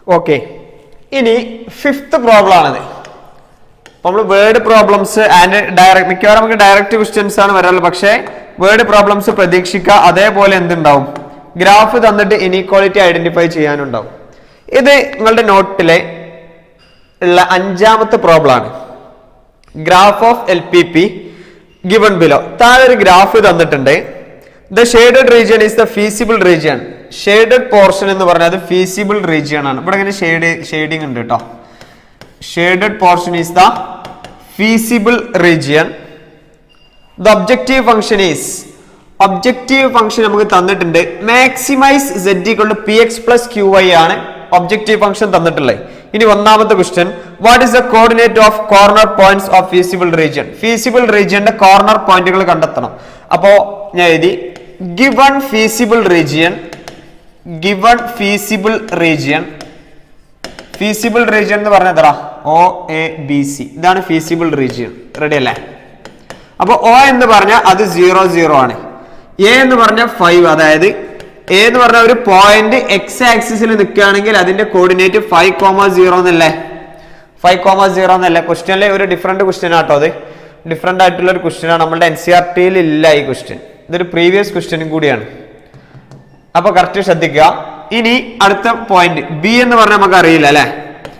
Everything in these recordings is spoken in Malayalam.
ഓക്കെ, ഇനി ഫിഫ്ത്ത് പ്രോബ്ലം ആണിത്. നമ്മൾ വേർഡ് പ്രോബ്ലംസ് ആൻഡ് ഡയറക്റ്റ്, മിക്കവാറും നമുക്ക് ഡയറക്റ്റ് ക്വസ്റ്റ്യൻസ് ആണ് വരാറുള്ളത്. പക്ഷേ വേർഡ് പ്രോബ്ലംസ് പ്രതീക്ഷിക്കുക. അതേപോലെ എന്തുണ്ടാവും, ഗ്രാഫ് തന്നിട്ട് ഇനീക്വാളിറ്റി ഐഡന്റിഫൈ ചെയ്യാനുണ്ടാവും. ഇത് നിങ്ങളുടെ നോട്ടിലെ ഉള്ള 5ാമത്തെ പ്രോബ്ലം ആണ്. Graph of LPP given below. താഴെ ഒരു ഗ്രാഫ് തന്നിട്ടുണ്ട്. The shaded region is the feasible region. Shaded portion എന്ന് പറഞ്ഞാൽ ഫീസിബിൾ റീജിയൻ ആണ്. ഇവിടെ ഇങ്ങനെ ഷെയ്ഡിങ് ഉണ്ട് കേട്ടോ. Shaded portion is the feasible region. The objective function is, objective function നമുക്ക് തന്നിട്ടുണ്ട്. മാക്സിമൈസ് Z = PX + QY ആണ് ഒബ്ജക്റ്റീവ് ഫംഗ്ഷൻ തന്നിട്ടുള്ളത്. ഇനി 1ാമത്തെ question, what is the coordinate of corner points of feasible region. Feasible റീജിയന്റെ കോർണർ പോയിന്റുകൾ കണ്ടെത്തണം. അപ്പോ ഞാൻ എഴുതി given feasible region, given feasible region. Feasible region എന്ന് പറഞ്ഞാൽ എത്ര? OABC. ഇതാണ് ഫീസിബിൾ റീജിയൻ. റെഡി അല്ലേ? അപ്പൊ O എന്ന് പറഞ്ഞാൽ അത് 0, 0 ആണ്. A എന്ന് പറഞ്ഞാൽ 5, അതായത് A എന്ന് പറഞ്ഞ ഒരു പോയിന്റ് X ആക്സിസിൽ നിൽക്കുകയാണെങ്കിൽ അതിന്റെ കോർഡിനേറ്റ് 5,0 എന്നല്ലേ? 5,0 എന്നല്ലേ? ക്വസ്റ്റ്യനിലെ ഒരു ഡിഫറെന്റ് ക്വസ്റ്റ്യൻ ആട്ടോ. അത് ഡിഫറെന്റ് ആയിട്ടുള്ള ഒരു ക്വസ്റ്റ്യൻ ആണ്. നമ്മുടെ NCERT-യിൽ ഇല്ല ഈ ക്വസ്റ്റ്യൻ. ഇതൊരു പ്രീവിയസ് ക്വസ്റ്റ്യനും കൂടിയാണ്. അപ്പൊ കറക്റ്റ് ശ്രദ്ധിക്കുക. ഇനി അടുത്ത പോയിന്റ് B എന്ന് പറഞ്ഞാൽ നമുക്ക് അറിയില്ല അല്ലെ?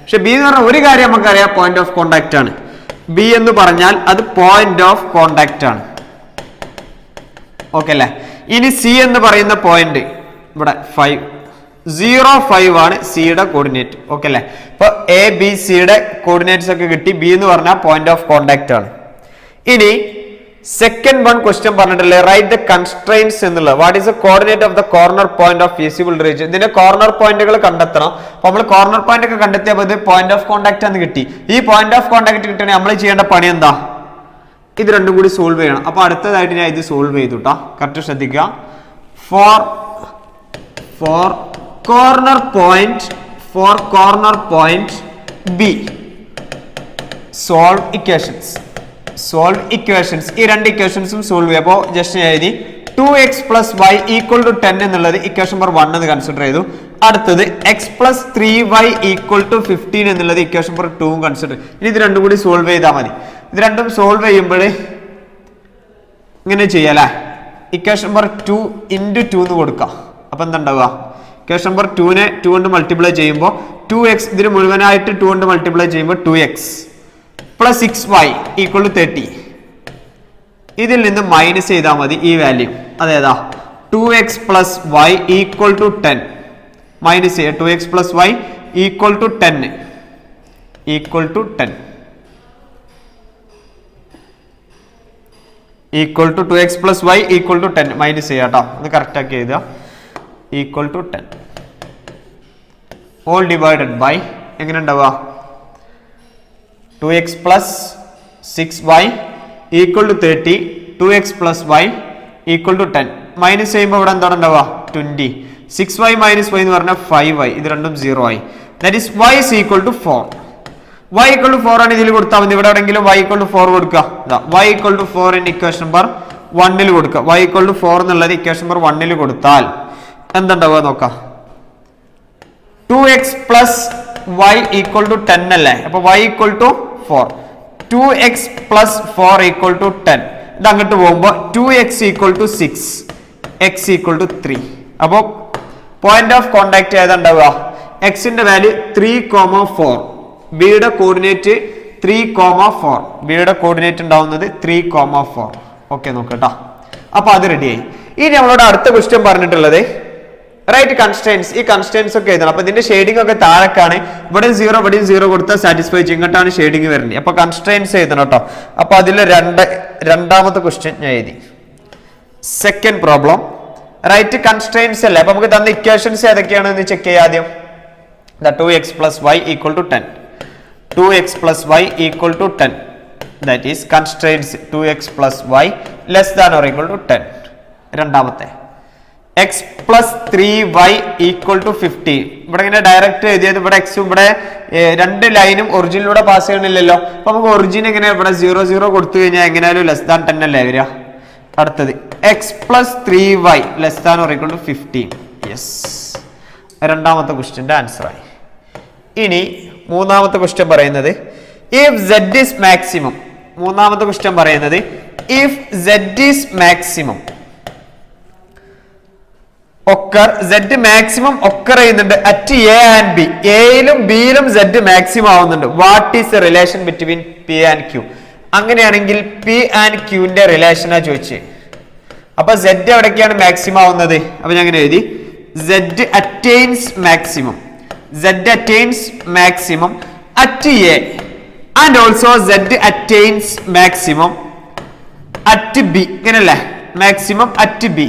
പക്ഷെ B എന്ന് പറഞ്ഞാൽ ഒരു കാര്യം നമുക്കറിയാം, പോയിന്റ് ഓഫ് കോണ്ടാക്ട് ആണ്. B എന്ന് പറഞ്ഞാൽ അത് പോയിന്റ് ഓഫ് കോണ്ടാക്ട് ആണ്. ഓക്കെ അല്ലെ? ഇനി C എന്ന് പറയുന്ന പോയിന്റ് ഇവിടെ 5, 0, 5 ആണ് സിയുടെ കോർഡിനേറ്റ്. ഓക്കെ അല്ലെ? ഇപ്പൊ ABCയുടെ കോർഡിനേറ്റ്സ് ഒക്കെ കിട്ടി. B എന്ന് പറഞ്ഞാൽ പോയിന്റ് ഓഫ് കോണ്ടാക്ട് ആണ്. ഇനി സെക്കൻഡ് വൺ ക്വസ്റ്റ്യൻ പറഞ്ഞിട്ടില്ലേ, റൈറ്റ് ദ കൺസ്ട്രെയിൻസ് എന്നുള്ളത്. What is the coordinate of the corner point of feasible region. ഇതിന്റെ കോർണർ പോയിന്റുകൾ കണ്ടെത്തണം. അപ്പൊ നമ്മൾ കോർണർ പോയിന്റ് ഒക്കെ കണ്ടെത്തിയപ്പോൾ ഇത് പോയിന്റ് ഓഫ് കോണ്ടാക്ട് എന്ന് കിട്ടി. ഈ പോയിന്റ് ഓഫ് കോണ്ടാക്ട് കിട്ടണമെങ്കിൽ നമ്മൾ ചെയ്യേണ്ട പണി എന്താ? ഇത് രണ്ടും കൂടി സോൾവ് ചെയ്യണം. അപ്പൊ അടുത്തതായിട്ട് ഞാൻ ഇത് സോൾവ് ചെയ്തു കേട്ടോ. കറക്റ്റ് ശ്രദ്ധിക്കുക. For corner point B, solve equations. ഈ രണ്ട് ഇക്വേഷൻസും സോൾവ് ചെയ്യുക. അപ്പോൾ ജസ്റ്റ് ഞാൻ എഴുതി 2x + y = 10 എന്നുള്ളത് ഇക്വേഷൻ നമ്പർ 1 എന്ന് കൺസിഡർ ചെയ്തു. അടുത്തത് x + 3y = 15 എന്നുള്ളത് ഇക്വേഷൻ നമ്പർ 2 കൺസിഡർ. ഇനി ഇത് രണ്ടും കൂടി സോൾവ് ചെയ്താൽ മതി. ഇത് രണ്ടും സോൾവ് ചെയ്യുമ്പോൾ ഇങ്ങനെ ചെയ്യാല്ലേ, ഇക്വേഷൻ നമ്പർ 2 × 2 എന്ന് കൊടുക്കുക. അപ്പൊ എന്താ ഉണ്ടാവുക? ഇക്വേഷൻ നമ്പർ 2നെ 2 കൊണ്ട് മൾട്ടിപ്ലൈ ചെയ്യുമ്പോൾ 2x, ഇതിന് മുഴുവനായിട്ട് 2 കൊണ്ട് മൾട്ടിപ്ലൈ ചെയ്യുമ്പോൾ 2x + 6y = 30. ഇതിൽ നിന്ന് മൈനസ് ചെയ്താൽ മതി ഈ വാല്യൂ. അതേതാ? 2x + y = 10. മൈനസ് ചെയ്യുക. 2x + y = 10 2x + y = 10 minus ചെയ്യുക കേട്ടോ. അത് കറക്റ്റ് ആക്കി എഴുതുക. = 10 ഓൾ ഡിവൈഡഡ് ബൈ എങ്ങനെ ഉണ്ടാവുക? 2x + 6y = 30. 2x + y = 10 minus ചെയ്യുമ്പോൾ ഇവിടെ എന്താണ് ഉണ്ടാവുക? 20. 6y - y എന്ന് പറഞ്ഞാൽ 5y. ഇത് രണ്ടും 0 ആയി. That is y = 4. y = 4 ആണ് ഇതിൽ കൊടുത്താൽ മതി. ഇവിടെ എവിടെയെങ്കിലും y = 4 കൊടുക്കുക. y = 4 in ഇക്വേഷൻ നമ്പർ 1 കൊടുക്കുക. y = 4 എന്നുള്ളത് ഇക്വേഷൻ നമ്പർ 1 കൊടുത്താൽ എന്തുണ്ടാവുക നോക്കാം. 2x + y = 10 അല്ലേ? അപ്പൊ y = 4. 2x + 4 = 10. ഇത് അങ്ങോട്ട് പോകുമ്പോൾ 2x = 6, x = 3. അപ്പോ പോയിന്റ് ഓഫ് കോണ്ടാക്ട് ഏതാണ്ടാവുക? എക്സിന്റെ വാല്യൂ 3,4. ബിയുടെ കോർഡിനേറ്റ് 3,4. ബിയുടെ കോർഡിനേറ്റ് ഉണ്ടാവുന്നത് 3,4. ഓക്കെ നോക്കട്ടോ. അപ്പൊ അത് റെഡിയായി. ഇനി നമ്മളോട് അടുത്ത ക്വസ്റ്റ്യൻ പറഞ്ഞിട്ടുള്ളത് റൈറ്റ് കൺസ്ട്രെയിൻസ്. ഈ കൺസ്ട്രെയിൻസ് ഒക്കെ എഴുതണം. അപ്പൊ ഇതിന്റെ ഷെയ്ഡിംഗ് ഒക്കെ താഴെക്കാണ്. ഇവിടെ 0 ഇവിടെയും 0 കൊടുത്താൽ സാറ്റിസ്ഫൈ ചെയ്യും. ഇങ്ങോട്ടാണ് ഷെയ്ഡിംഗ് വരുന്നത്. അപ്പൊ കൺസ്ട്രെയിൻസ് എഴുതണം കേട്ടോ. അപ്പൊ അതിൽ രണ്ടാമത്തെ ക്വസ്റ്റ്യൻ ഞാൻ എഴുതി. സെക്കൻഡ് പ്രോബ്ലം റൈറ്റ് കൺസ്ട്രെയിൻസ് അല്ലേ? അപ്പൊ നമുക്ക് തന്ന ഇക്വേഷൻസ് ഏതൊക്കെയാണെന്ന് ചെക്ക് ചെയ്യാം ആദ്യം. 2x + y = 10. 2x + y = 10. That is constraints 2x + y <= 10. രണ്ടാമത്തെ x + 3y = 15. ഇവിടെ ഇങ്ങനെ ഡയറക്റ്റ് എഴുതിയത് ഇവിടെ x ഇവിടെ രണ്ട് ലൈനും ഒറിജിനിലൂടെ പാസ് ചെയ്യണില്ലല്ലോ. അപ്പൊ നമുക്ക് ഒറിജിൻ എങ്ങനെ ഇവിടെ 0, 0 കൊടുത്തു കഴിഞ്ഞാൽ എങ്ങനെയാലും <10 അല്ലേ വരിക? അടുത്തത് x + 3y <= 15. യെസ്, രണ്ടാമത്തെ ക്വസ്റ്റ്യന്റെ ആൻസർ ആയി. ഇനി മൂന്നാമത്തെ ക്വസ്റ്റ്യൻ പറയുന്നത് ഇഫ് z is maximum. മൂന്നാമത്തെ ക്വസ്റ്റ്യൻ പറയുന്നത് if z is maximum occur, z maximum occur ചെയ്യുന്നുണ്ട് അറ്റ് എ ആൻഡ് ബി, എയിലും ബിയിലും z മാക്സിമം ആവുന്നുണ്ട്. What is the relation between P and Q? അങ്ങനെയാണെങ്കിൽ പി ആൻഡ് ക്യൂവിന്റെ റിലേഷനാ ചോദിച്ചേ. അപ്പൊ z എവിടേക്കാണ് മാക്സിമം ആവുന്നത്? അപ്പൊ ഞാൻ അങ്ങനെ എഴുതി z attains maximum, z attains maximum at A and also z attains maximum at B. ഇങ്ങനല്ലേ മാക്സിമം അറ്റ് ബി.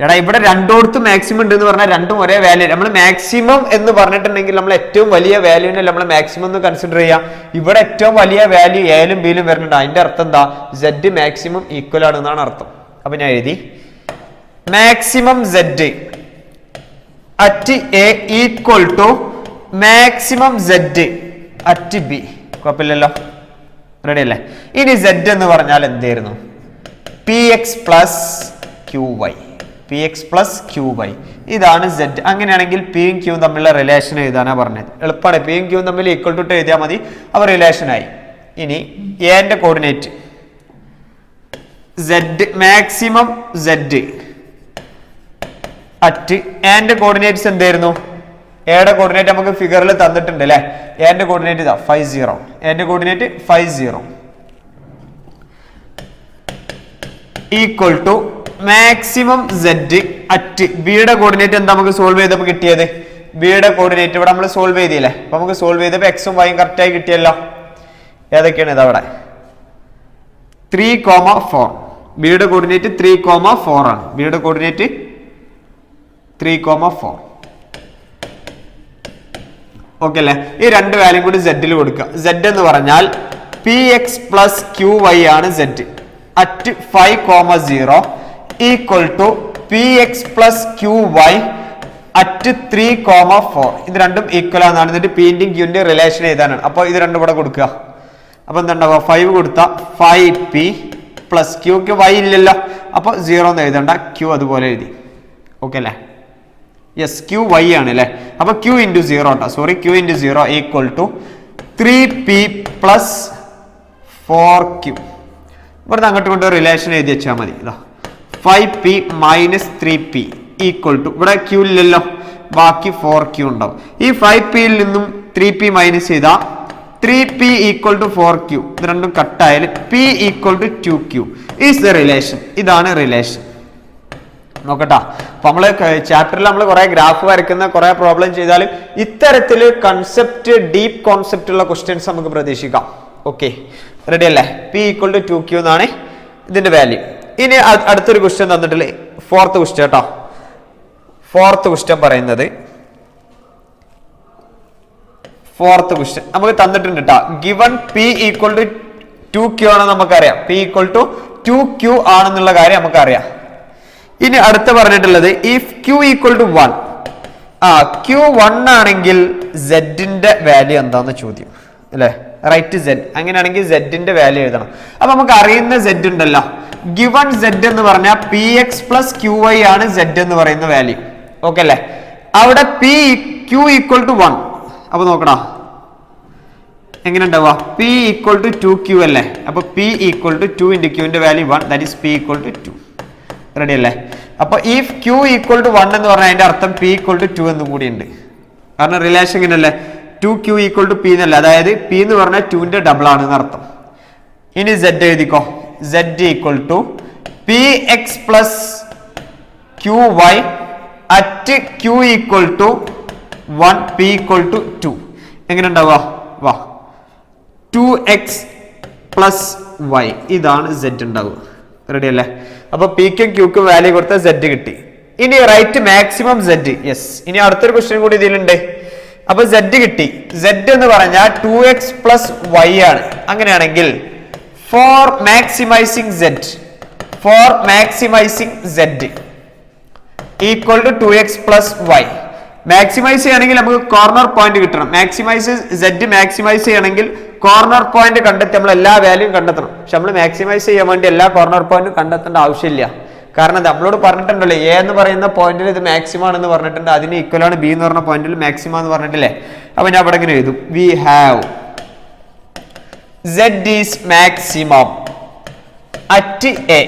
എടാ ഇവിടെ രണ്ടോടത്തും മാക്സിമം ഉണ്ട് എന്ന് പറഞ്ഞാൽ രണ്ടും ഒരേ വാല്യൂ. നമ്മൾ മാക്സിമം എന്ന് പറഞ്ഞിട്ടുണ്ടെങ്കിൽ നമ്മൾ ഏറ്റവും വലിയ വാല്യൂവിനെ നമ്മൾ മാക്സിമം എന്ന് കൺസിഡർ ചെയ്യാം. ഇവിടെ ഏറ്റവും വലിയ വാല്യൂ എയിലും ബിയിലും വരുന്നുണ്ട്. അതിന്റെ അർത്ഥം എന്താ? z മാക്സിമം ഈക്വൽ ആണ് എന്നാണ് അർത്ഥം. അപ്പൊ ഞാൻ എഴുതി maximum z at A equal to maximum z at B. കുഴപ്പമില്ലല്ലോ, റെഡി അല്ലേ? ഇനി z എന്ന് പറഞ്ഞാൽ എന്തായിരുന്നു? P X plus Q Y, P X plus Q Y. ഇതാണ് z. അങ്ങനെയാണെങ്കിൽ പിയും ക്യൂവും തമ്മിലുള്ള റിലേഷൻ എഴുതാനാ പറഞ്ഞത്. എളുപ്പമാണ്. പിയും ക്യൂവും തമ്മിൽ ഈക്വൽ ടു എഴുതിയാൽ മതി, അവ റിലേഷനായി. ഇനി എന്റെ coordinate z maximum z at എന്റെ കോർഡിനേറ്റ്സ് എന്തായിരുന്നു? എയുടെ കോർഡിനേറ്റ് നമുക്ക് ഫിഗറിൽ തന്നിട്ടുണ്ട് അല്ലെ? എന്റെ കോർഡിനേറ്റ് ഇതാ 50, എന്റെ coordinate 50 equal to maximum z at ബിയുടെ കോർഡിനേറ്റ് എന്താ നമുക്ക് സോൾവ് ചെയ്തപ്പോൾ കിട്ടിയത്? ബിയുടെ കോർഡിനേറ്റ് ഇവിടെ നമ്മൾ സോൾവ് ചെയ്തില്ലേ? അപ്പൊ നമുക്ക് സോൾവ് ചെയ്തപ്പോൾ എക്സും വൈയും കറക്റ്റ് ആയി കിട്ടിയല്ലോ. ഏതൊക്കെയാണ് ഇതവിടെ? 3,4. ബിയുടെ കോർഡിനേറ്റ് 3,4 ആണ്. ബിയുടെ കോർഡിനേറ്റ് 3,4. ഓക്കെ അല്ലേ? ഈ രണ്ട് വാല്യൂ കൂടി z കൊടുക്കുക. z എന്ന് പറഞ്ഞാൽ P X plus Q Y ആണ് z at 5,0 equal to P X plus Q Y at 3,4. ഇത് രണ്ടും ഈക്വൽ ആണെന്നാണ്. എന്നിട്ട് പിന്റെയും ക്യൂന്റെ റിലേഷൻ എഴുതാനാണ്. അപ്പൊ ഇത് രണ്ടും കൂടെ കൊടുക്കുക. അപ്പൊ എന്താണ്ടാവുക? 5 കൊടുത്ത 5p പ്ലസ് ക്യൂക്ക് വൈ ഇല്ലല്ലോ, അപ്പൊ 0 എന്ന് എഴുതണ്ട, ക്യൂ അതുപോലെ എഴുതി. ഓക്കെ അല്ലേ? യെസ്, ക്യൂ വൈ ആണ് അല്ലേ? അപ്പൊ ക്യൂ ഇൻറ്റു 0 കേട്ടോ, sorry, Q into 0 equal to 3p plus 4q. ഇവിടുന്ന് അങ്ങോട്ട് കൊണ്ട് റിലേഷൻ എഴുതി വെച്ചാൽ മതി. ഇതാ 5p minus 3p equal to, ഇവിടെ ക്യൂ ഇല്ലല്ലോ, ബാക്കി 4q ഉണ്ടാവും. ഈ 5pയിൽ നിന്നും 3p മൈനസ് ചെയ്താൽ 3p ഈക്വൽ ടു 4q. ഇത് രണ്ടും കട്ടായാലും p equal to 2q is the relation. ഇതാണ് റിലേഷൻ. നോക്കട്ടാ. അപ്പൊ നമ്മള് ചാപ്റ്ററിൽ നമ്മൾ കുറെ ഗ്രാഫ് വരയ്ക്കുന്ന കുറെ പ്രോബ്ലം ചെയ്താലും ഇത്തരത്തില് കൺസെപ്റ്റ്, ഡീപ്പ് കോൺസെപ്റ്റ് ഉള്ള ക്വസ്റ്റ്യൻസ് നമുക്ക് പ്രതീക്ഷിക്കാം. ഓക്കെ, റെഡി അല്ലേ? p ഈക്വൽ ടു 2q എന്നാണ് ഇതിന്റെ വാല്യൂ. ഇനി അടുത്തൊരു ക്വസ്റ്റ്യൻ തന്നിട്ടില്ലേ? ഫോർത്ത് ക്വസ്റ്റ്യൻ കേട്ടോ. ഫോർത്ത് ക്വസ്റ്റ്യൻ പറയുന്നത്, ഫോർത്ത് ക്വസ്റ്റ്യൻ നമുക്ക് തന്നിട്ടുണ്ട് കേട്ടോ. Given p equal to 2q ആണെന്ന് നമുക്കറിയാം. p ഈക്വൽ ടു 2q ആണെന്നുള്ള കാര്യം നമുക്കറിയാം. ഇനി അടുത്ത പറഞ്ഞിട്ടുള്ളത് if q equal to 1. q 1 ആണെങ്കിൽ z-ന്റെ വാല്യൂ എന്താന്ന് ചോദ്യം അല്ലെ? Write z. അങ്ങനെയാണെങ്കിൽ z-ന്റെ വാല്യൂ എഴുതണം. അപ്പൊ നമുക്ക് അറിയുന്ന z ഉണ്ടല്ലോ, ഗിവൺ z എന്ന് പറഞ്ഞാൽ P X plus Q Y ആണ് z എന്ന് പറയുന്ന വാല്യൂ. ഓക്കെ അല്ലെ? അവിടെ q ഈക്വൽ ടു 1. അപ്പൊ നോക്കടാ എങ്ങനെ ഉണ്ടാവുക? p ഈക്വൽ ടു 2q അല്ലേ? അപ്പൊ p ഈക്വൽ ടു 2 ഇൻറ്റു ക്യൂവിന്റെ value 1, that is p equal to 2. Ready അല്ലേ? അപ്പൊ ഇഫ് q ഈക്വൽ ടു 1 എന്ന് പറഞ്ഞാൽ അതിന്റെ അർത്ഥം p ഈക്വൽ ടു 2 എന്നും കൂടി ഉണ്ട്. കാരണം റിലേഷൻ ഇങ്ങനല്ലേ, 2q ഈക്വൽ ടു p എന്നല്ല, അതായത് p എന്ന് പറഞ്ഞാൽ 2ന്റെ ഡബിൾ ആണെന്ന് അർത്ഥം. ഇനി z എഴുതിക്കോ. z equal to P X plus Q Y at q equal to 1, p equal to 2. എങ്ങനെ ഉണ്ടാവുക? വാ, 2x പ്ലസ് y. ഇതാണ് z ഉണ്ടാവുക. റെഡി അല്ലേ? അപ്പൊ പിക്കും ക്യൂക്കും വാല്യൂ കൊടുത്ത z കിട്ടി. ഇനി റൈറ്റ് മാക്സിമം z. യെസ്, ഇനി അടുത്തൊരു ക്വസ്റ്റ്യൻ കൂടി ഇതിലുണ്ട്. അപ്പൊ z കിട്ടി. z എന്ന് പറഞ്ഞാൽ 2x പ്ലസ് y ആണ്. അങ്ങനെയാണെങ്കിൽ for maximising z equal to 2x plus y. Maximise ചെയ്യണമെങ്കിൽ നമുക്ക് കോർണർ പോയിന്റ് കിട്ടണം. z മാക്സിമൈസ് ചെയ്യണമെങ്കിൽ കോർണർ പോയിന്റ് കണ്ടെത്തി നമ്മൾ എല്ലാ വാല്യൂയും കണ്ടെത്തണം. പക്ഷെ നമ്മൾ മാക്സിമൈസ് ചെയ്യാൻ വേണ്ടി എല്ലാ കോർണർ പോയിന്റും കണ്ടെത്തേണ്ട ആവശ്യമില്ല. കാരണം നമ്മളോട് പറഞ്ഞിട്ടുണ്ടല്ലോ എ എന്ന് പറയുന്ന പോയിന്റിൽ ഇത് മാക്സിമം ആണെന്ന് പറഞ്ഞിട്ടുണ്ട്, അതിന് ഈക്വൽ ആണ് ബി എന്ന് പറഞ്ഞ പോയിന്റിൽ മാക്സിമം എന്ന് പറഞ്ഞിട്ടില്ലേ. അപ്പൊ ഞാൻ അവിടെ ഇങ്ങനെ എഴുതും, we have z is maximum at A.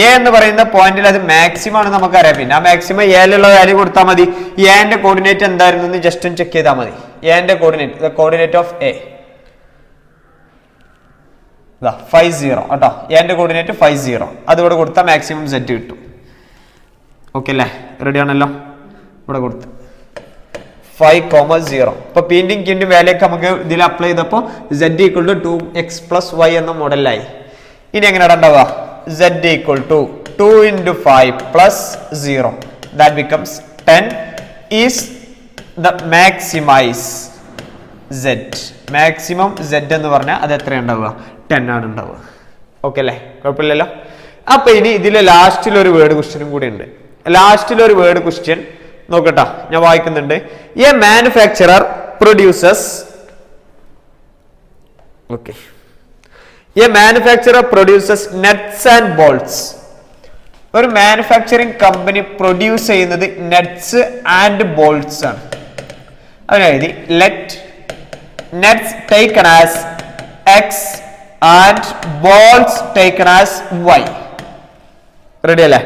A എന്ന് പറയുന്ന പോയിന്റിൽ അത് മാക്സിമം ആണ് നമുക്കറിയാം. പിന്നെ ആ മാക്സിമം എയിലുള്ള വാല്യൂ കൊടുത്താൽ മതി. എന്റെ കോർഡിനേറ്റ് എന്തായിരുന്നു എന്ന് ജസ്റ്റ് ഒന്ന് ചെക്ക് ചെയ്താൽ മതി. എന്റെ കോർഡിനേറ്റ്, കോർഡിനേറ്റ് ഓഫ് എ 50 കേട്ടോ. എന്റെ കോർഡിനേറ്റ് 50, അതിവിടെ കൊടുത്താൽ മാക്സിമം സെറ്റ് കിട്ടും. ഓക്കെ അല്ലേ, റെഡി ആണല്ലോ. ഇവിടെ കൊടുത്ത് 5,0. ഇപ്പൊ പിന്റെയും ക്യൂന്റെയും വാല്യൂ ഒക്കെ നമുക്ക് ഇതിൽ അപ്ലൈ ചെയ്തപ്പോൾ z equal to 2x plus y എന്ന മോഡലായി. ഇനി എങ്ങനെയാണ് ഉണ്ടാവുക? z equal to 2 into 5 plus 0, that becomes 10 is the maximize z. Maximum z എന്ന് പറഞ്ഞാൽ അത് എത്രയാണ് ഉണ്ടാവുക? 10 ആണ് ഉണ്ടാവുക. ഓക്കെ അല്ലേ, കുഴപ്പമില്ലല്ലോ. അപ്പൊ ഇനി ഇതിലെ ലാസ്റ്റിൽ ഒരു വേർഡ് ക്വസ്റ്റ്യനും കൂടി ഉണ്ട്. ലാസ്റ്റിൽ ഒരു വേർഡ് ക്വസ്റ്റ്യൻ നോക്കട്ടാ, ഞാൻ വായിക്കുന്നുണ്ട്. A manufacturer produces, okay, a manufacturer produces nuts and bolts. ഒരു മാനുഫാക്ചറിങ് കമ്പനി പ്രൊഡ്യൂസ് ചെയ്യുന്നത് നട്ട്സ് ആൻഡ് ബോൾട്ട്സ് ആണ്. അതിനെഴുതി let nuts taken as X and bolts taken as Y. Ready അല്ലേ?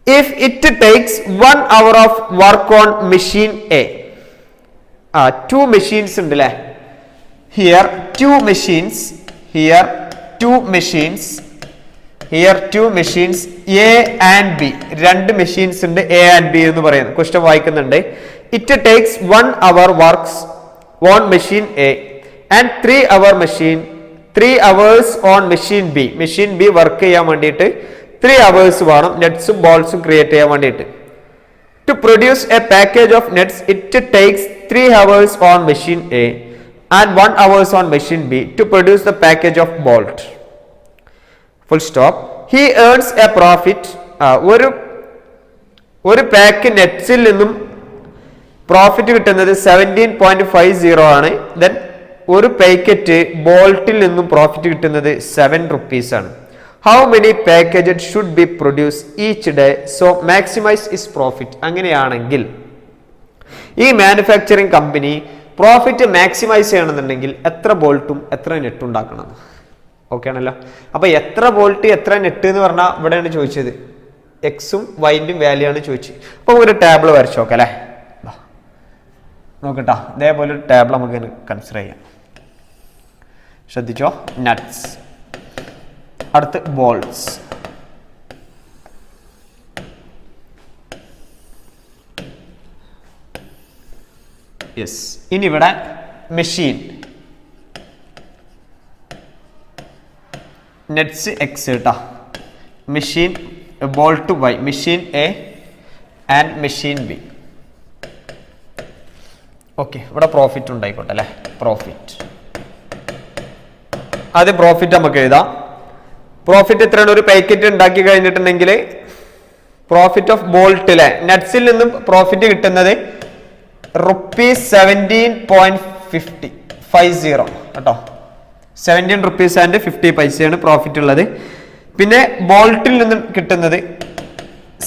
If it takes 1 hour of work on machine A, two machines ഉണ്ടല്ലേ, here two machines, here two machines, here two machines A and B, രണ്ട് machines ഉണ്ട് A and B എന്ന് പറയുന്നത് ക്വസ്റ്റ്യൻ വായിക്കുന്നുണ്ട്. It takes 1 hour works on machine A and 3 hours on machine B. machine B work ചെയ്യാൻ വേണ്ടിയിട്ട് 3 hours വേണം നട്ട്സും ബോൾസും ക്രിയേറ്റ് ചെയ്യാൻ വേണ്ടിയിട്ട്. To produce a package of nuts it takes 3 hours on machine A and 1 hours on machine B to produce the package of bolt. Full stop. He earns a profit. ഒരു പാക്ക് നട്ട്സിൽ നിന്നും പ്രോഫിറ്റ് കിട്ടുന്നത് 17.50 ആണ്. ദെൻ ഒരു പാക്കറ്റ് ബോൾട്ടിൽ നിന്നും പ്രോഫിറ്റ് കിട്ടുന്നത് 7 rupees ആണ്. How many packages should be produced each day so maximize its profit? അങ്ങനെയാണെങ്കിൽ ഈ മാനുഫാക്ചറിങ് കമ്പനി പ്രോഫിറ്റ് മാക്സിമൈസ് ചെയ്യണമെന്നുണ്ടെങ്കിൽ എത്ര ബോൾട്ടും എത്ര നെറ്റും ഉണ്ടാക്കണം? ഓക്കെ ആണല്ലോ. അപ്പൊ എത്ര ബോൾട്ട് എത്ര നെറ്റ് എന്ന് പറഞ്ഞാൽ ഇവിടെയാണ് ചോദിച്ചത്, എക്സും വൈൻ്റെയും വാല്യൂ ആണ് ചോദിച്ചത്. അപ്പൊ ഒരു ടേബിൾ വരച്ചു നോക്കാം അല്ലേ, നോക്കട്ടാ. ഇതേപോലെ ഒരു ടേബിൾ നമുക്ക് കൺസിഡർ ചെയ്യാം. ശ്രദ്ധിച്ചോ, നട്ട്സ്, അടുത്ത് ബോൾട്ട്സ്, യെസ്. ഇനി ഇവിടെ മെഷീൻ, നെറ്റ്സ് എക്സ് കേട്ടോ, machine bolt Y, machine A and machine B. Okay, ഇവിടെ പ്രോഫിറ്റ് ഉണ്ടായിക്കോട്ടെ അല്ലേ, പ്രോഫിറ്റ്. ആദ്യം പ്രോഫിറ്റ് നമുക്ക് എഴുതാം. പ്രോഫിറ്റ് എത്രയാണ്? ഒരു പാക്കറ്റ് ഉണ്ടാക്കി കഴിഞ്ഞിട്ടുണ്ടെങ്കിൽ പ്രോഫിറ്റ് ഓഫ് ബോൾട്ടിലെ നട്ട്സിൽ നിന്നും പ്രോഫിറ്റ് കിട്ടുന്നത് ₹17.50 കേട്ടോ. 17 rupees and 50 പൈസയാണ് പ്രോഫിറ്റ് ഉള്ളത്. പിന്നെ ബോൾട്ടിൽ നിന്നും കിട്ടുന്നത്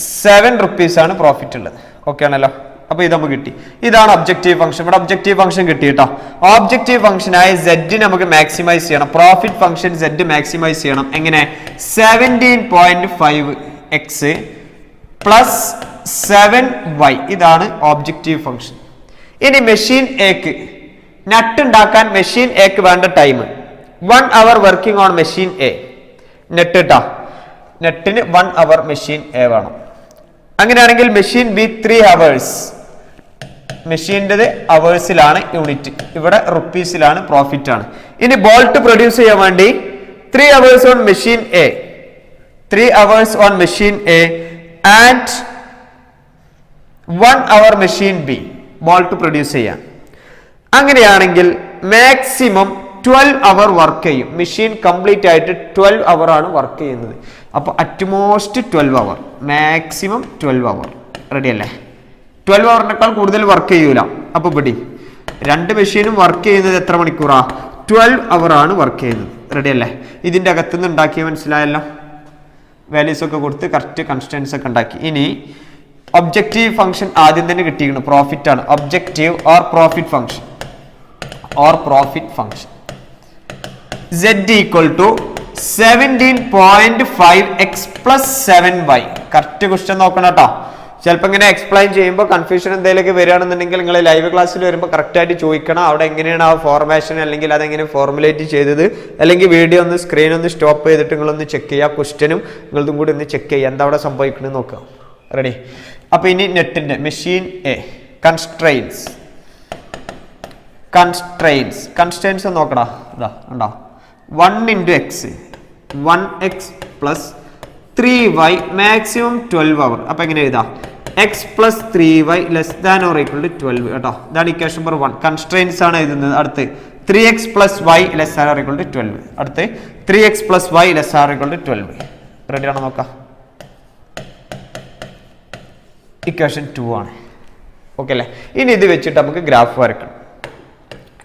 7 rupees ആണ് പ്രോഫിറ്റ് ഉള്ളത്. ഓക്കെ ആണല്ലോ. അപ്പൊ ഇത് നമുക്ക് കിട്ടി. ഇതാണ് ഒബ്ജക്റ്റീവ് ഫംഗ്ഷൻ. ഇവിടെ ഒബ്ജക്റ്റീവ് ഫംഗ്ഷൻ കിട്ടി കേട്ടോ. ഒബ്ജക്റ്റീവ് ഫംഗ്ഷനായ Z നമുക്ക് മാക്സിമൈസ് ചെയ്യണം. പ്രോഫിറ്റ് ഫംഗ്ഷൻ Z മാക്സിമൈസ് ചെയ്യണം. എങ്ങനെ? 17.5x പ്ലസ് 7y, ഇതാണ് ഒബ്ജക്റ്റീവ് ഫംഗ്ഷൻ. ഇനി മെഷീൻ എക്ക് നട്ട് ഉണ്ടാക്കാൻ മെഷീൻ എക്ക് വേണ്ട time 1 hour working on machine A. Net കേട്ടോ, നെറ്റിന് 1 hour മെഷീൻ എ വേണം. അങ്ങനെയാണെങ്കിൽ മെഷീൻ ബി 3 hours. മെഷീൻ്റെത് അവേഴ്സിലാണ് യൂണിറ്റ്, ഇവിടെ റുപ്പീസിലാണ്, പ്രോഫിറ്റ് ആണ്. ഇനി ബോൾട്ട് പ്രൊഡ്യൂസ് ചെയ്യാൻ വേണ്ടി 3 hours on machine A, 3 hours on machine A and 1 hour machine B bolt produce ചെയ്യാൻ. അങ്ങനെയാണെങ്കിൽ മാക്സിമം 12 hour വർക്ക് ചെയ്യും. മെഷീൻ കംപ്ലീറ്റ് ആയിട്ട് 12 hour ആണ് വർക്ക് ചെയ്യുന്നത്. അപ്പോൾ utmost 12 hour, maximum 12 hour. Ready അല്ലേ? 12 hourനേക്കാൾ കൂടുതൽ വർക്ക് ചെയ്യൂല. അപ്പൊ പിടി, രണ്ട് മെഷീനും വർക്ക് ചെയ്യുന്നത് എത്ര മണിക്കൂറാ? 12 hour ആണ് വർക്ക് ചെയ്യുന്നത്. റെഡി അല്ലേ? ഇതിന്റെ അകത്തുനിന്ന് ഉണ്ടാക്കിയ മനസ്സിലായല്ലോ. വാല്യൂസ് ഒക്കെ കൊടുത്ത് കറക്റ്റ് കൺസ്റ്റൻസ് ഒക്കെ ഉണ്ടാക്കി. ഇനി ഒബ്ജക്റ്റീവ് ഫംഗ്ഷൻ ആദ്യം തന്നെ കിട്ടിയിരിക്കുന്നു, പ്രോഫിറ്റ് ആണ്. Objective or profit function z equal to 17.5x plus 7y. Correct question നോക്കണം കേട്ടോ. ചിലപ്പോൾ ഇങ്ങനെ എക്സ്പ്ലെയിൻ ചെയ്യുമ്പോൾ കൺഫ്യൂഷൻ എന്തെങ്കിലുമൊക്കെ വരികയാണെന്നുണ്ടെങ്കിൽ നിങ്ങൾ ലൈവ് ക്ലാസ്സിൽ വരുമ്പോൾ കറക്റ്റായിട്ട് ചോദിക്കണം, അവിടെ എങ്ങനെയാണ് ആ ഫോർമേഷൻ അല്ലെങ്കിൽ അതെങ്ങനെ ഫോർമുലേറ്റ് ചെയ്തത്, അല്ലെങ്കിൽ വീഡിയോ ഒന്ന് സ്ക്രീൻ ഒന്ന് സ്റ്റോപ്പ് ചെയ്തിട്ട് നിങ്ങളൊന്ന് ചെക്ക് ചെയ്യുക, ക്വസ്റ്റ്യനും നിങ്ങളതും കൂടി ഒന്ന് ചെക്ക് ചെയ്യുക, എന്താ അവിടെ സംഭവിക്കണമെന്ന് നോക്കുക. റെഡി? അപ്പോൾ ഇനി നെറ്റിൻ്റെ മെഷീൻ എ കൺസ്ട്രെയിൻസ് നോക്കടാ. ഇതാ ഉണ്ടോ, 1 into x 1x plus 3y maximum 12 hour. അപ്പോൾ എങ്ങനെ എഴുതാം? x plus 3y less than or equal to 12 കേട്ടോ. ഇതാണ് ഇക്വേഷൻ നമ്പർ 1. കൺസ്ട്രെയിൻസ് ആണ് എഴുതുന്നത്. അടുത്ത് 3x plus y less than or equal to 12. അടുത്ത് 3x plus y less than or equal to 12. Ready ആണോ നോക്കാം? ഇക്വേഷൻ 2 ആണ്. ഓക്കെ അല്ലേ? ഇനി ഇത് വെച്ചിട്ട് നമുക്ക് ഗ്രാഫ് വരക്കണം.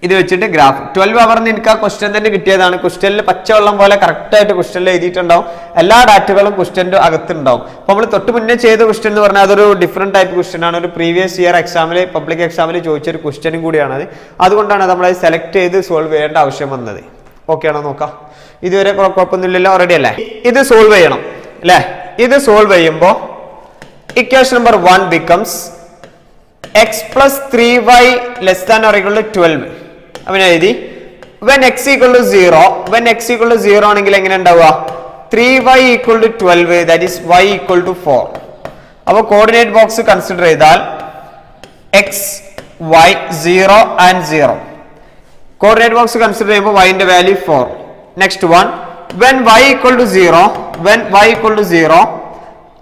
ഇത് വെച്ചിട്ട് ഗ്രാഫ് 12 ഹവറിന് എനിക്ക് ആ ക്വസ്റ്റ്യൻ തന്നെ കിട്ടിയതാണ്. ക്വസ്റ്റ്യനിൽ പച്ചവെള്ളം പോലെ കറക്റ്റ് ആയിട്ട് ക്വസ്റ്റ്യനിൽ എഴുതിയിട്ടുണ്ടാവും. എല്ലാ ഡാറ്റകളും ക്വസ്റ്റ്യൻ്റെ അകത്തുണ്ടാവും. അപ്പോൾ നമ്മൾ തൊട്ട് മുന്നേ ചെയ്ത ക്വസ്റ്റ്യൻ എന്ന് പറഞ്ഞാൽ അതൊരു ഡിഫറെൻറ്റ് ടൈപ്പ് ക്വസ്റ്റ്യൻ ആണ്. ഒരു പ്രീവിയസ് ഇയർ എക്സാമിൽ പബ്ലിക് എക്സാമിൽ ചോദിച്ചൊരു ക്വസ്റ്റ്യനും കൂടിയാണ് അത്. അതുകൊണ്ടാണ് നമ്മളത് സെലക്ട് ചെയ്ത് സോൾവ് ചെയ്യേണ്ട ആവശ്യം വന്നത്. ഓക്കെ ആണോ നോക്കാം? ഇതുവരെ കുഴപ്പമൊന്നുമില്ലല്ലോ, റെഡി അല്ലേ? ഇത് സോൾവ് ചെയ്യണം അല്ലേ? ഇത് സോൾവ് ചെയ്യുമ്പോൾ equation number 1 becomes x plus 3y less than or equal to 12. അവൻ എഴുതി when x equal to 0 ആണെങ്കിൽ എങ്ങനെ ഉണ്ടാവുക? 3y equal to 12, that is y equal to 4. അപ്പോൾ കോർഡിനേറ്റ് ബോക്സ് കൺസിഡർ ചെയ്താൽ x y 0 and 0. Coordinate box consider ചെയ്യുമ്പോൾ y ന്റെ value 4. Next one when y equal to 0,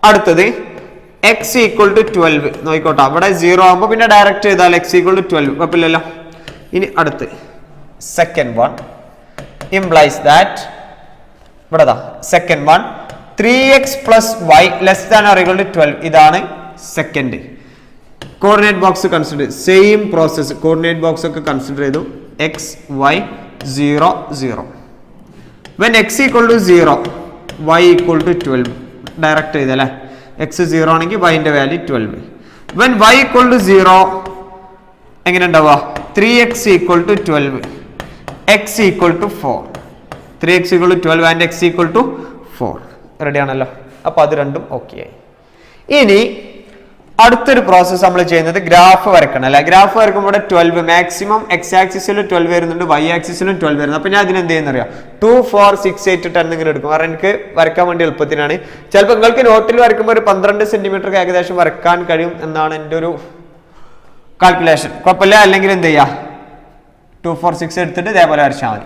അടുത്തത് x equal to 12. നോക്കിക്കോട്ടെ, അവിടെ 0 ആകുമ്പോൾ പിന്നെ ഡയറക്റ്റ് ചെയ്താൽ x equal to 12 കുഴപ്പമില്ലല്ലോ. ഇനി അടുത്ത് സെക്കൻഡ് വൺ implies that ഇവിടെ second one 3x plus y less than or equal to 12. ഇതാണ് second. Coordinate box consider, same process. Coordinate box ഒക്കെ കൺസിഡർ ചെയ്തു. x y 0 0. when x equal to 0, y equal to 12 direct ചെയ്തല്ലേ. x 0 ആണെങ്കിൽ y ന്റെ value 12. when y equal to 0 എങ്ങനെ ഉണ്ടാവുക? 3x equal to 12, x equal to 4. 3x equal to 12 and x equal to 4. Ready ആണല്ലോ? അപ്പോൾ അത് രണ്ടും ഓക്കെ ആയി. ഇനി അടുത്തൊരു പ്രോസസ്സ് നമ്മൾ ചെയ്യുന്നത് ഗ്രാഫ് വരക്കണം അല്ലെ? ഗ്രാഫ് വരക്കുമ്പോൾ ഇവിടെ 12 മാക്സിമം എക്സ് ആക്സിസിലും 12 വരുന്നുണ്ട്, വൈ ആക്സിസിലും 12 വരുന്നത്. അപ്പോൾ ഞാൻ അതിന് എന്ത് ചെയ്യുന്ന അറിയാം? 2 4 6 8 10 ഇങ്ങനെ എടുക്കും. കാരണം എനിക്ക് വരക്കാൻ വേണ്ടി എളുപ്പത്തിനാണ്. ചിലപ്പോൾ നിങ്ങൾക്ക് നോട്ടിൽ വരക്കുമ്പോൾ ഒരു 12 സെന്റിമീറ്റർ ഏകദേശം വരക്കാൻ കഴിയും എന്നാണ് എൻ്റെ ഒരു കാൽക്കുലേഷൻ. കുഴപ്പമില്ല. അല്ലെങ്കിൽ എന്ത് ചെയ്യുക? 2 4 6 എടുത്തിട്ട് ഇതേപോലെ വരച്ചാൽ മതി.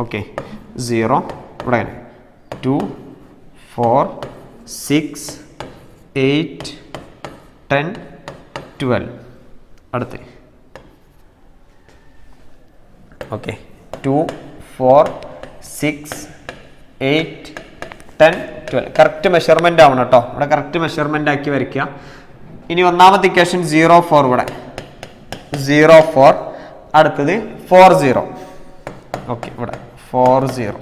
ഓക്കെ, 0 ഇവിടെ 2 4 6 8 10 12. അടുത്ത് ഓക്കെ 2 4 6 8 10 12. കറക്റ്റ് മെഷർമെന്റ് ആവണം കേട്ടോ. ഇവിടെ കറക്റ്റ് മെഷർമെന്റ് ആക്കി വരയ്ക്കുക. ഇനി ഒന്നാമത്തെ ഇക്വേഷൻ 0 4 ഇവിടെ 0 4. അടുത്തത് 4 0. ഓക്കെ, ഇവിടെ 4 0.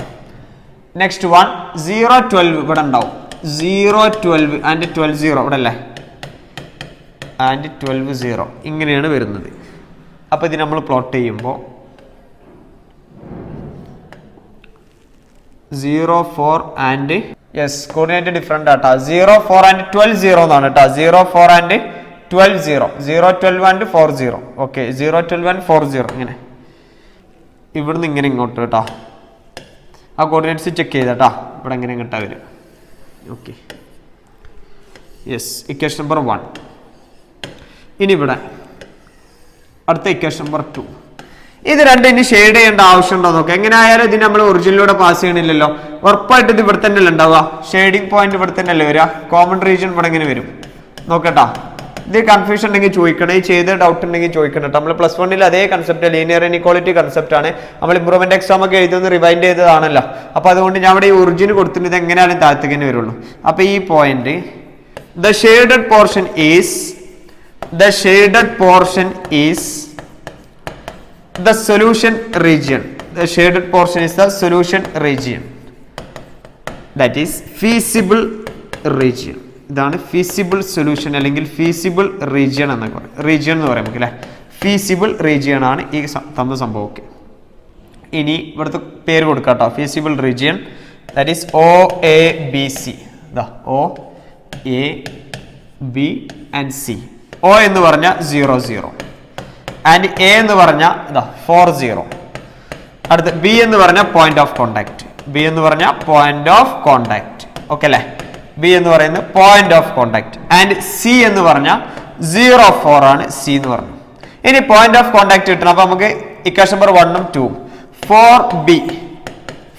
നെക്സ്റ്റ് വൺ 0 12 ഇവിടെ ഉണ്ടാവും. 0 12 ആൻഡ് 12 0 ഇവിടെ അല്ലേ? ആൻഡ് 12 0 ഇങ്ങനെയാണ് വരുന്നത്. അപ്പോൾ ഇത് നമ്മൾ പ്ലോട്ട് ചെയ്യുമ്പോൾ 0 4 ആൻഡ് യെസ് കോർഡിനേറ്റ് ഡിഫറെൻ്റ് ആട്ടാ. 0 4 ആൻഡ് 12 0 എന്നാണ് കേട്ടോ. 0 4 ആൻഡ് 12 0. 0 12 ആൻഡ് 4 0. ഓക്കെ, 0 12 ആൻഡ് 4 0 ഇങ്ങനെ ഇവിടുന്ന് ഇങ്ങനെ ഇങ്ങോട്ട് കേട്ടോ. ആ കോർഡിനേറ്റ്സ് ചെക്ക് ചെയ്താട്ടാ. ഇവിടെ എങ്ങനെ ഇങ്ങോട്ടാ വരും. Okay, yes equation number 1. ഇനി ഇവിടെ അടുത്ത ഇക്വേഷൻ നമ്പർ 2. ഇത് രണ്ടും ഇനി ഷെയ്ഡ് ചെയ്യേണ്ട ആവശ്യമുണ്ടോ നോക്കാം. എങ്ങനെ ആയാലും ഇതിന് നമ്മൾ ഒറിജിനിലൂടെ പാസ് ചെയ്യണില്ലല്ലോ. ഉറപ്പായിട്ട് ഇത് ഇവിടെ തന്നെ അല്ലേ ഉണ്ടാവുക? ഷെയ്ഡിങ് പോയിന്റ് ഇവിടെ തന്നെ അല്ലേ വരിക? കോമൺ റീജിയൻ ഇവിടെ എങ്ങനെ വരും നോക്കട്ടാ. ഇത് കൺഫ്യൂഷൻ ഉണ്ടെങ്കിൽ ചോദിക്കണം. ഈ ചെയ്ത ഡൗട്ട് ഉണ്ടെങ്കിൽ ചോദിക്കണം കേട്ടോ. നമ്മൾ +1 അതേ കൺസെപ്റ്റ് ലീനിയർ ഇനിക്വാളിറ്റി കൺസെപ്റ്റ് ആണ്. നമ്മൾ ഇംപ്രൂവ്മെന്റ് എക്സാം ഒക്കെ എഴുതുന്ന റിവൈൻഡ് ചെയ്തതാണല്ലോ. അപ്പോൾ അതുകൊണ്ട് ഞാൻ ഇവിടെ ഈ ഒറിജിൻ കൊടുത്തിട്ട് ഇത് എങ്ങനെയാണ് താഴത്തേക്ക് തന്നെ വരുള്ളൂ. അപ്പോൾ ഈ point the shaded portion is the solution region. the shaded portion is the solution region, that is feasible region. ഇതാണ് feasible solution അല്ലെങ്കിൽ feasible region എന്നൊക്കെ പറയും. region എന്ന് പറയാം നമുക്ക് അല്ലേ. feasible region ആണ് ഈ തന്ന സംഭവം. ഇനി ഇവിടുത്തെ പേര് കൊടുക്കാം കേട്ടോ. feasible region, that is OABC. ദാ OAB and C. O എന്ന് പറഞ്ഞാൽ 0 0 and A എന്ന് പറഞ്ഞാൽ ഇതാ 4 0. അടുത്ത B എന്ന് പറഞ്ഞാൽ പോയിന്റ് ഓഫ് കോണ്ടാക്ട്. B എന്ന് പറഞ്ഞാൽ പോയിന്റ് ഓഫ് കോണ്ടാക്ട്. ഓക്കെ അല്ലേ. B എന്ന് പറയുന്നത് point of contact. And C എന്ന് പറഞ്ഞാൽ 0 4 ആണ് C എന്ന് പറഞ്ഞു. ഇനി പോയിന്റ് ഓഫ് കോണ്ടാക്ട് കിട്ടണം. അപ്പൊ നമുക്ക് ഇക്വേഷൻ നമ്പർ 1 ഉം 2 ഉം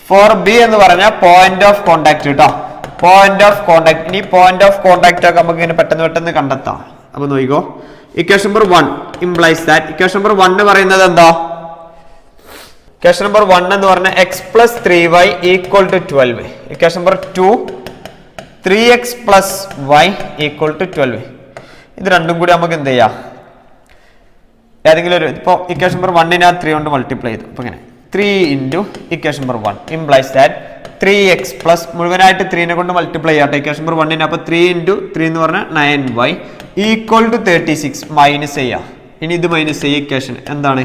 4B എന്ന് പറഞ്ഞാൽ പോയിന്റ് ഓഫ് കോണ്ടാക്ട് കേട്ടോ. Point of contact. ഇനി പോയിന്റ് ഓഫ് കോണ്ടാക്ട് ഒക്കെ നമുക്ക് ഇങ്ങനെ പെട്ടെന്ന് കണ്ടെത്താം. അപ്പൊ നോക്കിക്കോ. Equation number 1 implies that equation number 1 പറയുന്നത് എന്താ? ഇക്വേഷൻ നമ്പർ 1 എന്ന് പറഞ്ഞാൽ x plus 3y equal to 12. Equation number 2 3x plus y equal to 12. ഇത് രണ്ടും കൂടി നമുക്ക് എന്ത് ചെയ്യാം? ഏതെങ്കിലും ഒരു ഇപ്പോൾ ഇക്വേഷൻ നമ്പർ 1 3 കൊണ്ട് മൾട്ടിപ്ലൈ ചെയ്തു. അപ്പോൾ ഇങ്ങനെ 3 into equation number 1 implies that 3x plus മുഴുവനായിട്ട് 3 കൊണ്ട് മൾട്ടിപ്ലൈ ചെയ്യാട്ടെ ഇക്വേഷൻ നമ്പർ 1 അപ്പോൾ 3 into 3 എന്ന് പറഞ്ഞാൽ 9y equal to 36 മൈനസ് ചെയ്യാം. ഇനി ഇത് മൈനസ് ചെയ്യുക. ഇക്വേഷൻ എന്താണ്?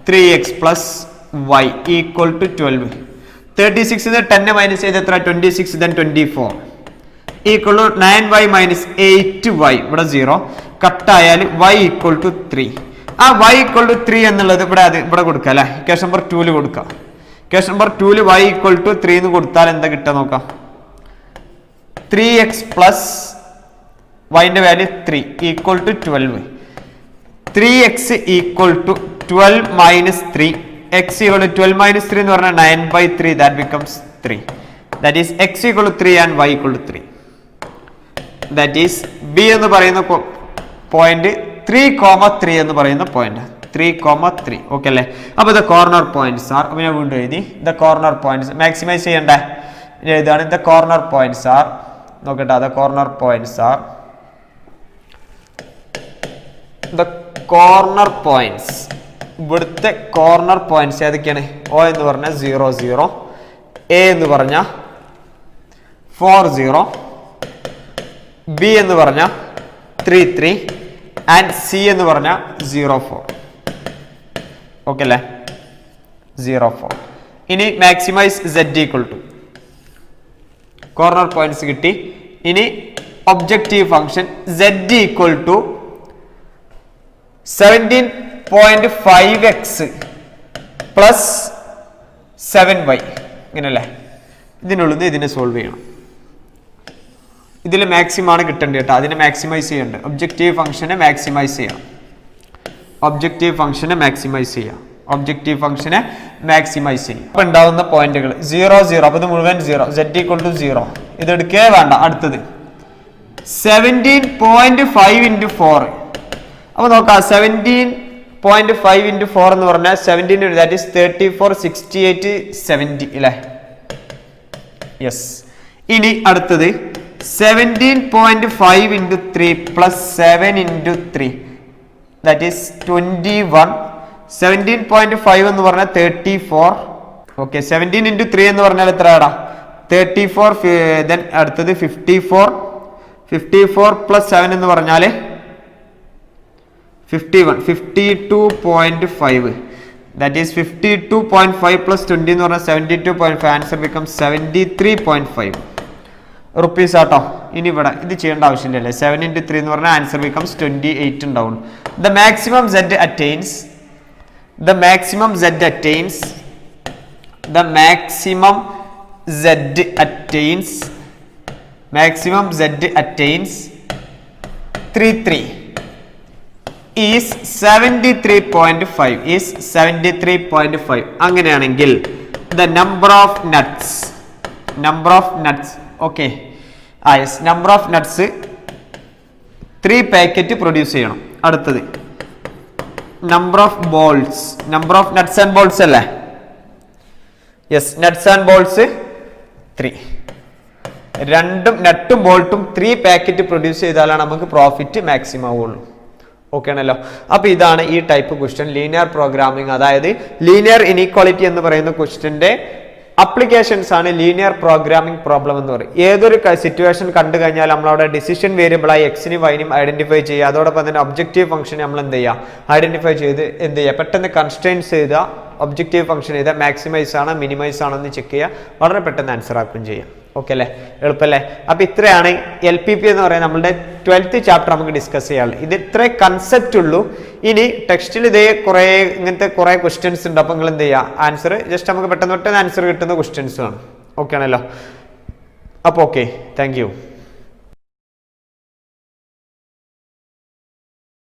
3x plus y equal to 12. 36 10 minus ചെയ്ത് എത്ര? 26 then 24 equal to 9y minus 8y. ഇവിടെ 0 കട്ടായാൽ y equal to 3. ആ y equal to 3 എന്നുള്ളത് ഇവിടെ കൊടുക്കുക അല്ലേ. ഇക്വേഷൻ നമ്പർ 2 കൊടുക്കുക. Equation number 2 y equal to 3 എന്ന് കൊടുത്താൽ എന്താ കിട്ടുക നോക്കാം. 3x plus yന്റെ value 3 equal to 12. 3x equal to 12 minus 3. x equal to 12 minus 3 എന്ന് പറഞ്ഞാൽ 9/3. that becomes 3. that is x equal to 3 and y equal to 3. that is b എന്ന് പറയുന്ന പോയിന്റ് 3,3 എന്ന് പറയുന്ന പോയിന്റ് 3,3. ഓക്കെ അല്ലേ. അപ്പോൾ ദ കോർണർ പോയിന്റ്സ് ആർ, അപ്പോൾ ഞാൻ വീണ്ടും എഴുതി ദ കോർണർ പോയിന്റ്സ് മാക്സിമൈസ് ചെയ്യണ്ടേ. എഴുതാണ് ദ കോർണർ പോയിന്റ്സ് ആർ. നോക്കട്ടെ. The corner points are the corner points. ഇവിടുത്തെ കോർണർ പോയിന്റ്സ് ഏതൊക്കെയാണ്? O എന്ന് പറഞ്ഞാൽ 0 0, A എന്ന് പറഞ്ഞാൽ 4 0, B എന്ന് പറഞ്ഞാൽ 3 3 ആൻഡ് C എന്ന് പറഞ്ഞാൽ 0 4. ഓക്കെ അല്ലേ. 0 4. ഇനി maximise Z equal to corner points കിട്ടി. ഇനി objective function Z equal to 17.5x plus 7y. ഇങ്ങനല്ലേ. ഇതിനുള്ളത് ഇതിനെ സോൾവ് ചെയ്യണം. ഇതിൽ മാക്സിമം ആണ് കിട്ടേണ്ടത് കേട്ടോ. അതിനെ മാക്സിമൈസ് ചെയ്യേണ്ടത്. ഒബ്ജക്റ്റീവ് ഫംഗ്ഷനെ മാക്സിമൈസ് ചെയ്യണം. ഒബ്ജക്റ്റീവ് ഫംഗ്ഷനെ മാക്സിമൈസ് ചെയ്യാം. ഒബ്ജക്റ്റീവ് ഫംഗ്ഷനെ മാക്സിമൈസ് ചെയ്യും. അപ്പോൾ ഉണ്ടാവുന്ന പോയിന്റുകൾ 0 0. അപ്പോൾ ഇത് മുഴുവൻ 0. Z equal to 0. ഇത് എടുക്കേ വേണ്ട. അടുത്തത് 17.5 into 4. അപ്പോൾ നോക്കാം. 17.5 into 4 എന്ന് പറഞ്ഞാൽ 17 that is 34 68 70 അല്ലേ. യെസ്. ഇനി അടുത്തത് 17.5 into 3 plus 7 into 3 that is 21. 17.5 എന്ന് പറഞ്ഞാൽ 34. ഓക്കെ. 17 into 3 എന്ന് പറഞ്ഞാൽ എത്രയാടാ? 34. then അടുത്തത് 54. 54 plus 7 എന്ന് പറഞ്ഞാൽ 51. 52.5 that is 52.5 plus 20 എന്ന് പറഞ്ഞാൽ 72.5. ആൻസർ becomes 73.5 റുപ്പീസ് ആട്ടോ. ഇനി ഇവിടെ ഇത് ചെയ്യേണ്ട ആവശ്യമില്ലല്ലേ. 7 into 3 എന്ന് പറഞ്ഞാൽ ആൻസർ becomes 28 ഉണ്ടാവും. The maximum Z attains the maximum Z attains 33 is 73.5 is 73.5. അങ്ങനെയാണെങ്കിൽ the number of nuts okay yes number of nuts 3 packet produce ചെയ്യണം. അടുത്തത് number of balls number of nuts and balls അല്ലേ. yes nuts and balls 3. രണ്ടും നട്ടും ബോൾട്ടും 3 പാക്കറ്റ് പ്രൊഡ്യൂസ് ചെയ്താലാണ് നമുക്ക് പ്രോഫിറ്റ് മാക്സിമം ആവുള്ളൂ. ഓക്കെ ആണല്ലോ. അപ്പൊ ഇതാണ് ഈ ടൈപ്പ് ക്വസ്റ്റ്യൻ, ലീനിയർ പ്രോഗ്രാമിംഗ്, അതായത് ലീനിയർ ഇനീക്വാളിറ്റി എന്ന് പറയുന്ന ക്വസ്റ്റ്യന്റെ അപ്ലിക്കേഷൻസ് ആണ് ലീനിയർ പ്രോഗ്രാമിംഗ് പ്രോബ്ലം എന്ന് പറയും. ഏതൊരു സിറ്റുവേഷൻ കണ്ടു കഴിഞ്ഞാൽ നമ്മളവിടെ ഡിസിഷൻ വേരിയബിളായി എക്സിനും വൈനും ഐഡന്റിഫൈ ചെയ്യുക, അതോടൊപ്പം തന്നെ ഒബ്ജക്റ്റീവ് ഫംഗ്ഷൻ നമ്മൾ എന്ത് ചെയ്യുക, ഐഡന്റിഫൈ ചെയ്ത് എന്ത് ചെയ്യുക, പെട്ടെന്ന് കൺസ്ട്രെയിൻസ് ചെയ്ത ഒബ്ജക്റ്റീവ് ഫംഗ്ഷൻ ചെയ്താൽ മാക്സിമൈസ് ആണോ മിനിമൈസ് ആണോ എന്ന് ചെക്ക് ചെയ്യുക, വളരെ പെട്ടെന്ന് ആൻസർ ആക്കുകയും ചെയ്യാം. ഓക്കെ അല്ലേ, എളുപ്പമല്ലേ? അപ്പൊ ഇത്രയാണ് LPP എന്ന് പറയുന്നത് നമ്മുടെ 12th ചാപ്റ്റർ നമുക്ക് ഡിസ്കസ് ചെയ്യാനുള്ളത്. ഇത് ഇത്രേ കൺസെപ്റ്റ് ഉള്ളൂ. ഇനി ടെക്സ്റ്റിൽ ഇതേ കുറേ ഇങ്ങനത്തെ കുറേ ക്വസ്റ്റ്യൻസ് ഉണ്ട്. അപ്പൊ നിങ്ങൾ എന്ത് ചെയ്യുക, ആൻസർ ജസ്റ്റ് നമുക്ക് പെട്ടെന്ന് ആൻസർ കിട്ടുന്ന ക്വസ്റ്റ്യൻസ് ആണ്. ഓക്കെ ആണല്ലോ. അപ്പോൾ ഓക്കെ, താങ്ക് യു.